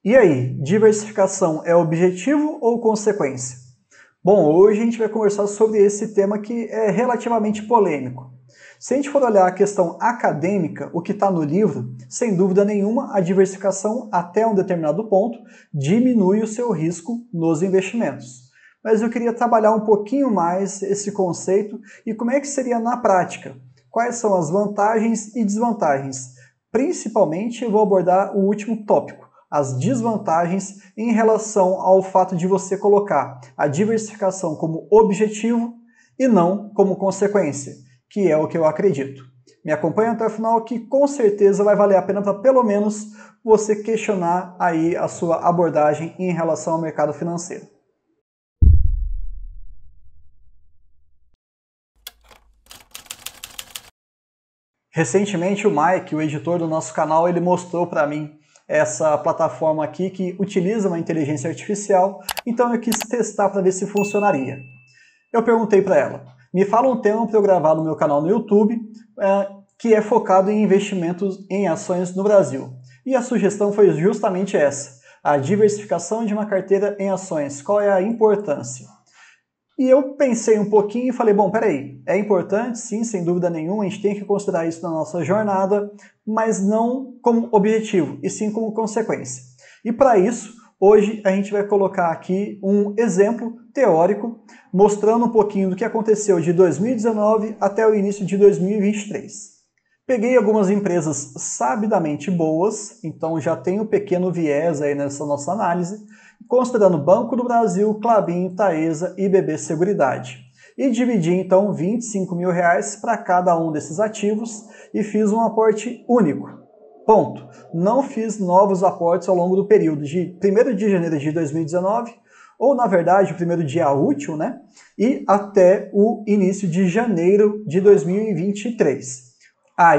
E aí, diversificação é objetivo ou consequência? Bom, hoje a gente vai conversar sobre esse tema que é relativamente polêmico. Se a gente for olhar a questão acadêmica, o que está no livro, sem dúvida nenhuma, a diversificação até um determinado ponto diminui o seu risco nos investimentos. Mas eu queria trabalhar um pouquinho mais esse conceito e como é que seria na prática. Quais são as vantagens e desvantagens? Principalmente eu vou abordar o último tópico, as desvantagens em relação ao fato de você colocar a diversificação como objetivo e não como consequência, que é o que eu acredito. Me acompanha até o final que com certeza vai valer a pena para pelo menos você questionar aí a sua abordagem em relação ao mercado financeiro. Recentemente o Mike, o editor do nosso canal, ele mostrou para mim essa plataforma aqui que utiliza uma inteligência artificial, então eu quis testar para ver se funcionaria. Eu perguntei para ela, me fala um tema para eu gravar no meu canal no YouTube que é focado em investimentos em ações no Brasil. E a sugestão foi justamente essa, a diversificação de uma carteira em ações, qual é a importância? E eu pensei um pouquinho e falei, bom, peraí, é importante, sim, sem dúvida nenhuma, a gente tem que considerar isso na nossa jornada, mas não como objetivo, e sim como consequência. E para isso, hoje a gente vai colocar aqui um exemplo teórico, mostrando um pouquinho do que aconteceu de 2019 até o início de 2023. Peguei algumas empresas sabidamente boas, então já tem um pequeno viés aí nessa nossa análise, considerando Banco do Brasil, Klabin, Taesa e BB Seguridade. E dividi então R$25 mil para cada um desses ativos e fiz um aporte único. Ponto. Não fiz novos aportes ao longo do período de 1º de janeiro de 2019, ou na verdade o primeiro dia útil, né? E até o início de janeiro de 2023.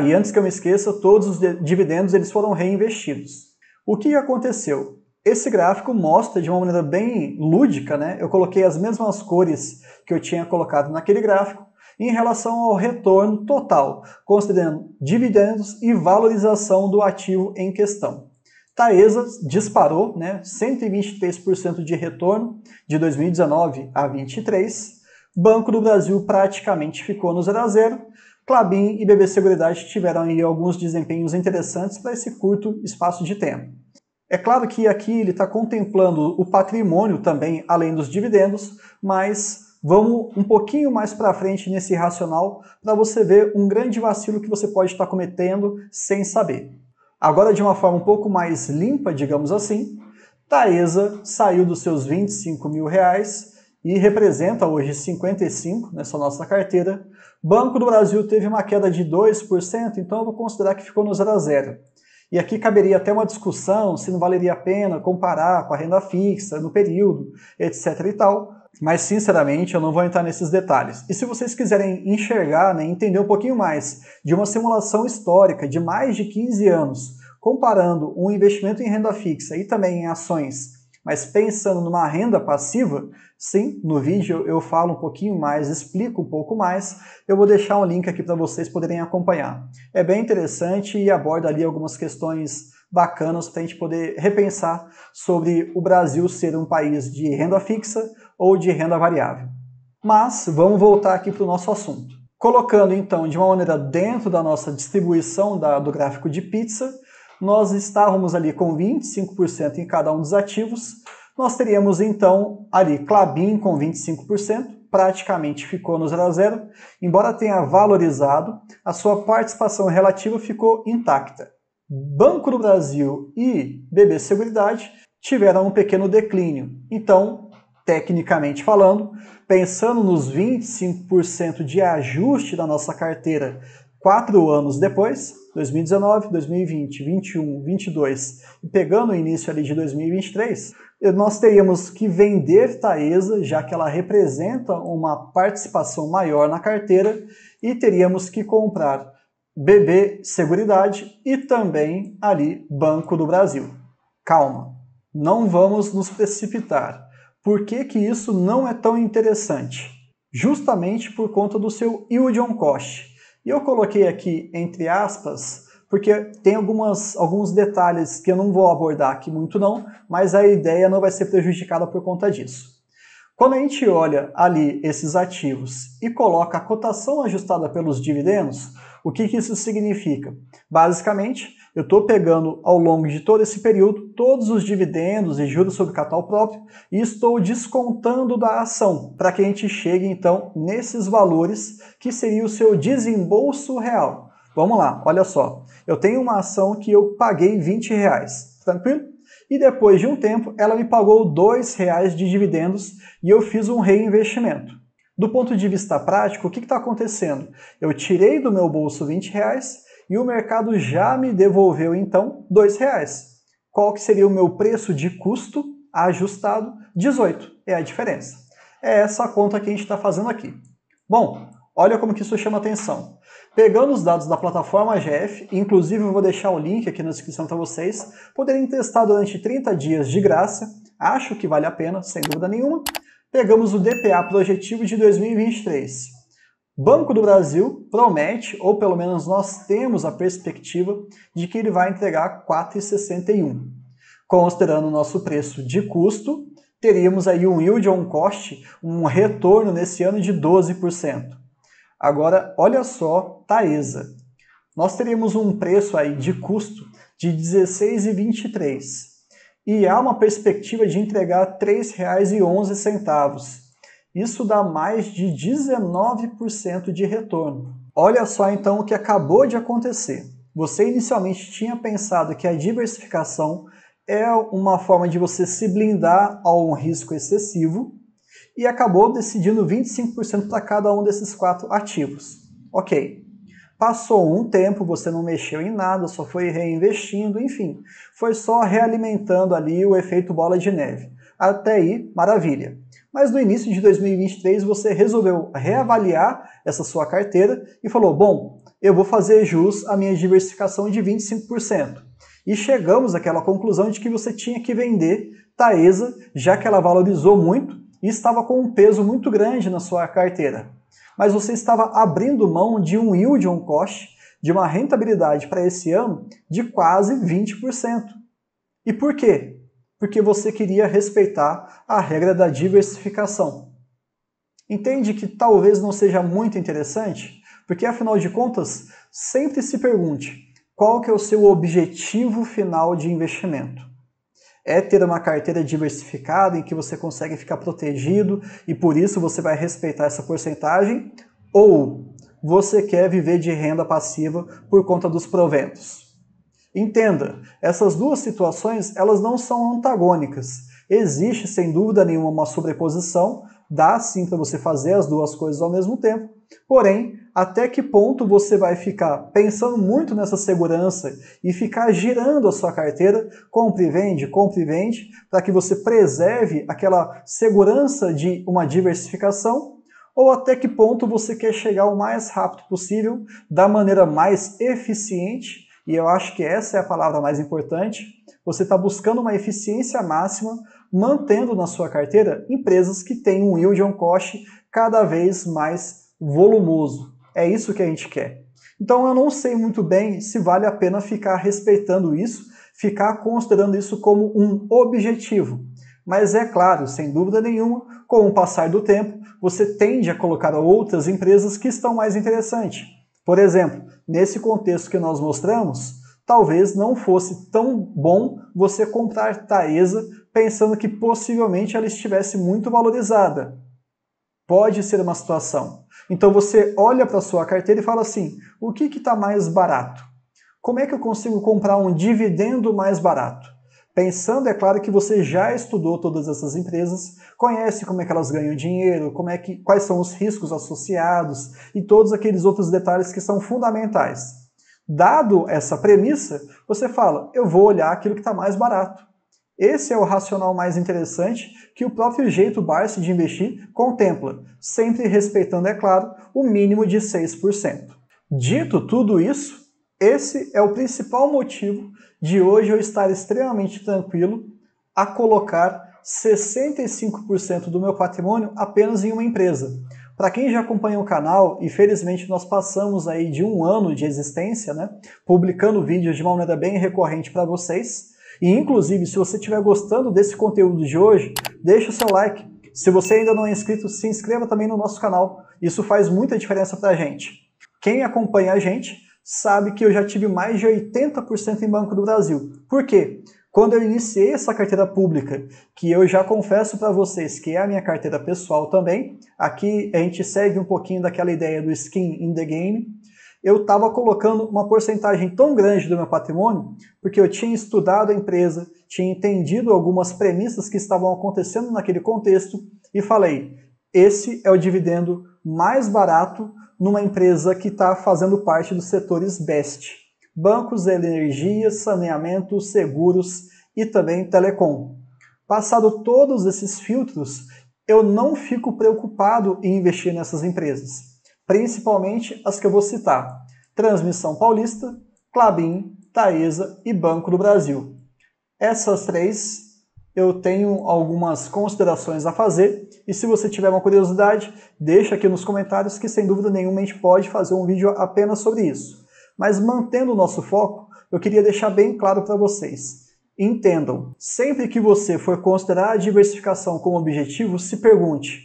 E antes que eu me esqueça, todos os dividendos eles foram reinvestidos. O que aconteceu? Esse gráfico mostra de uma maneira bem lúdica, né? Eu coloquei as mesmas cores que eu tinha colocado naquele gráfico em relação ao retorno total, considerando dividendos e valorização do ativo em questão. Taesa disparou, né? 123% de retorno de 2019 a 2023. Banco do Brasil praticamente ficou no 0 a 0. Klabin e BB Seguridade tiveram aí alguns desempenhos interessantes para esse curto espaço de tempo. É claro que aqui ele está contemplando o patrimônio também, além dos dividendos, mas vamos um pouquinho mais para frente nesse racional para você ver um grande vacilo que você pode estar cometendo sem saber. Agora, de uma forma um pouco mais limpa, digamos assim, Taesa saiu dos seus R$25 mil e representa hoje 55 nessa nossa carteira. Banco do Brasil teve uma queda de 2%, então eu vou considerar que ficou no 0 a 0. E aqui caberia até uma discussão se não valeria a pena comparar com a renda fixa no período, etc e tal. Mas, sinceramente, eu não vou entrar nesses detalhes. E se vocês quiserem enxergar, né, entender um pouquinho mais de uma simulação histórica de mais de 15 anos, comparando um investimento em renda fixa e também em ações, mas pensando numa renda passiva, sim, no vídeo eu falo um pouquinho mais, explico um pouco mais, eu vou deixar um link aqui para vocês poderem acompanhar. É bem interessante e aborda ali algumas questões bacanas para a gente poder repensar sobre o Brasil ser um país de renda fixa ou de renda variável. Mas vamos voltar aqui para o nosso assunto. Colocando então de uma maneira dentro da nossa distribuição do gráfico de pizza, nós estávamos ali com 25% em cada um dos ativos, nós teríamos então ali Klabin com 25%, praticamente ficou no 0 a 0, embora tenha valorizado, a sua participação relativa ficou intacta. Banco do Brasil e BB Seguridade tiveram um pequeno declínio, então, tecnicamente falando, pensando nos 25% de ajuste da nossa carteira 4 anos depois, 2019, 2020, 2021, 2022 e pegando o início ali de 2023, nós teríamos que vender Taesa, já que ela representa uma participação maior na carteira, e teríamos que comprar BB Seguridade e também ali Banco do Brasil. Calma, não vamos nos precipitar. Por que que isso não é tão interessante? Justamente por conta do seu yield on cost. E eu coloquei aqui entre aspas porque tem alguns detalhes que eu não vou abordar aqui muito não, mas a ideia não vai ser prejudicada por conta disso. Quando a gente olha ali esses ativos e coloca a cotação ajustada pelos dividendos, o que isso significa? Basicamente, eu estou pegando ao longo de todo esse período todos os dividendos e juros sobre capital próprio e estou descontando da ação, para que a gente chegue então nesses valores que seria o seu desembolso real. Vamos lá, olha só, eu tenho uma ação que eu paguei R$20, tranquilo? E depois de um tempo, ela me pagou R$2 de dividendos e eu fiz um reinvestimento. Do ponto de vista prático, o que está acontecendo? Eu tirei do meu bolso R$20 e o mercado já me devolveu, então, R$2. Qual que seria o meu preço de custo ajustado? 18. É a diferença. É essa a conta que a gente está fazendo aqui. Bom, olha como que isso chama atenção. Pegando os dados da plataforma AGF, inclusive eu vou deixar o link aqui na descrição para vocês poderem testar durante 30 dias de graça, acho que vale a pena, sem dúvida nenhuma. Pegamos o DPA projetivo de 2023. Banco do Brasil promete, ou pelo menos nós temos a perspectiva, de que ele vai entregar 4,61. Considerando o nosso preço de custo, teríamos aí um yield on cost, um retorno nesse ano de 12%. Agora, olha só, Taesa. Nós teríamos um preço aí de custo de R$16,23 e há uma perspectiva de entregar R$3,11. Isso dá mais de 19% de retorno. Olha só então o que acabou de acontecer. Você inicialmente tinha pensado que a diversificação é uma forma de você se blindar a um risco excessivo, e acabou decidindo 25% para cada um desses 4 ativos. Ok. Passou um tempo, você não mexeu em nada, só foi reinvestindo, enfim, foi só realimentando ali o efeito bola de neve. Até aí, maravilha. Mas no início de 2023 você resolveu reavaliar essa sua carteira e falou, bom, eu vou fazer jus à minha diversificação de 25%. E chegamos àquela conclusão de que você tinha que vender Taesa, já que ela valorizou muito, e estava com um peso muito grande na sua carteira. Mas você estava abrindo mão de um yield on cost, de uma rentabilidade para esse ano de quase 20%. E por quê? Porque você queria respeitar a regra da diversificação. Entende que talvez não seja muito interessante? Porque afinal de contas, sempre se pergunte, qual que é o seu objetivo final de investimento? É ter uma carteira diversificada em que você consegue ficar protegido e por isso você vai respeitar essa porcentagem? Ou você quer viver de renda passiva por conta dos proventos? Entenda, essas duas situações elas não são antagônicas. Existe sem dúvida nenhuma uma sobreposição, dá sim para você fazer as duas coisas ao mesmo tempo, porém, até que ponto você vai ficar pensando muito nessa segurança e ficar girando a sua carteira, compre e vende, para que você preserve aquela segurança de uma diversificação, ou até que ponto você quer chegar o mais rápido possível, da maneira mais eficiente, e eu acho que essa é a palavra mais importante, você está buscando uma eficiência máxima, mantendo na sua carteira empresas que têm um yield on cost cada vez mais volumoso. É isso que a gente quer. Então eu não sei muito bem se vale a pena ficar respeitando isso, ficar considerando isso como um objetivo. Mas é claro, sem dúvida nenhuma, com o passar do tempo, você tende a colocar outras empresas que estão mais interessantes. Por exemplo, nesse contexto que nós mostramos, talvez não fosse tão bom você comprar Taesa pensando que possivelmente ela estivesse muito valorizada. Pode ser uma situação. Então você olha para a sua carteira e fala assim, o que está mais barato? Como é que eu consigo comprar um dividendo mais barato? Pensando, é claro, que você já estudou todas essas empresas, conhece como é que elas ganham dinheiro, quais são os riscos associados e todos aqueles outros detalhes que são fundamentais. Dado essa premissa, você fala, eu vou olhar aquilo que está mais barato. Esse é o racional mais interessante que o próprio jeito Barsi de investir contempla, sempre respeitando, é claro, o mínimo de 6%. Dito tudo isso, esse é o principal motivo de hoje eu estar extremamente tranquilo a colocar 65% do meu patrimônio apenas em uma empresa. Para quem já acompanha o canal, infelizmente nós passamos aí de 1 ano de existência, né, publicando vídeos de uma maneira bem recorrente para vocês. E inclusive, se você estiver gostando desse conteúdo de hoje, deixa o seu like. Se você ainda não é inscrito, se inscreva também no nosso canal. Isso faz muita diferença para a gente. Quem acompanha a gente sabe que eu já tive mais de 80% em Banco do Brasil. Por quê? Quando eu iniciei essa carteira pública, que eu já confesso para vocês que é a minha carteira pessoal também, aqui a gente segue um pouquinho daquela ideia do skin in the game, eu estava colocando uma porcentagem tão grande do meu patrimônio, porque eu tinha estudado a empresa, tinha entendido algumas premissas que estavam acontecendo naquele contexto, e falei, esse é o dividendo mais barato numa empresa que está fazendo parte dos setores BEST. Bancos, energia, saneamento, seguros e também telecom. Passado todos esses filtros, eu não fico preocupado em investir nessas empresas, principalmente as que eu vou citar: Transmissão Paulista, Klabin, Taesa e Banco do Brasil. Essas três eu tenho algumas considerações a fazer, e se você tiver uma curiosidade, deixa aqui nos comentários que sem dúvida nenhuma a gente pode fazer um vídeo apenas sobre isso. Mas mantendo o nosso foco, eu queria deixar bem claro para vocês. Entendam, sempre que você for considerar a diversificação como objetivo, se pergunte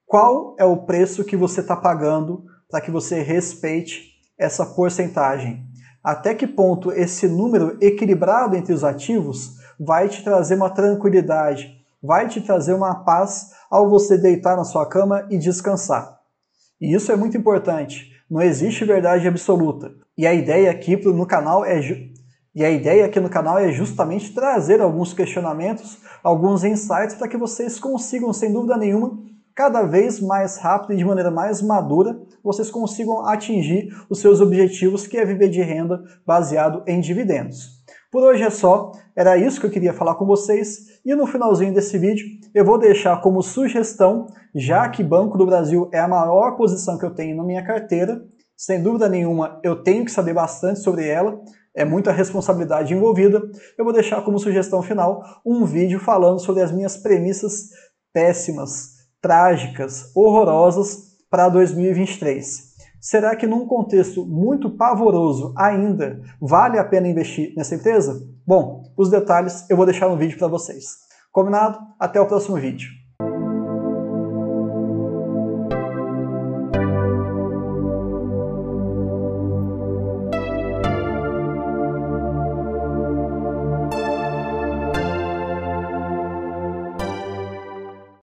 qual é o preço que você está pagando para que você respeite essa porcentagem. Até que ponto esse número equilibrado entre os ativos vai te trazer uma tranquilidade, vai te trazer uma paz ao você deitar na sua cama e descansar. E isso é muito importante. Não existe verdade absoluta. E a ideia aqui no canal é justamente trazer alguns questionamentos, alguns insights para que vocês consigam, sem dúvida nenhuma, cada vez mais rápido e de maneira mais madura, vocês consigam atingir os seus objetivos, que é viver de renda baseado em dividendos. Por hoje é só, era isso que eu queria falar com vocês, e no finalzinho desse vídeo eu vou deixar como sugestão, já que Banco do Brasil é a maior posição que eu tenho na minha carteira, sem dúvida nenhuma eu tenho que saber bastante sobre ela, é muita responsabilidade envolvida, eu vou deixar como sugestão final um vídeo falando sobre as minhas premissas péssimas, trágicas, horrorosas para 2023. Será que num contexto muito pavoroso ainda vale a pena investir nessa empresa? Bom, os detalhes eu vou deixar no vídeo para vocês. Combinado? Até o próximo vídeo.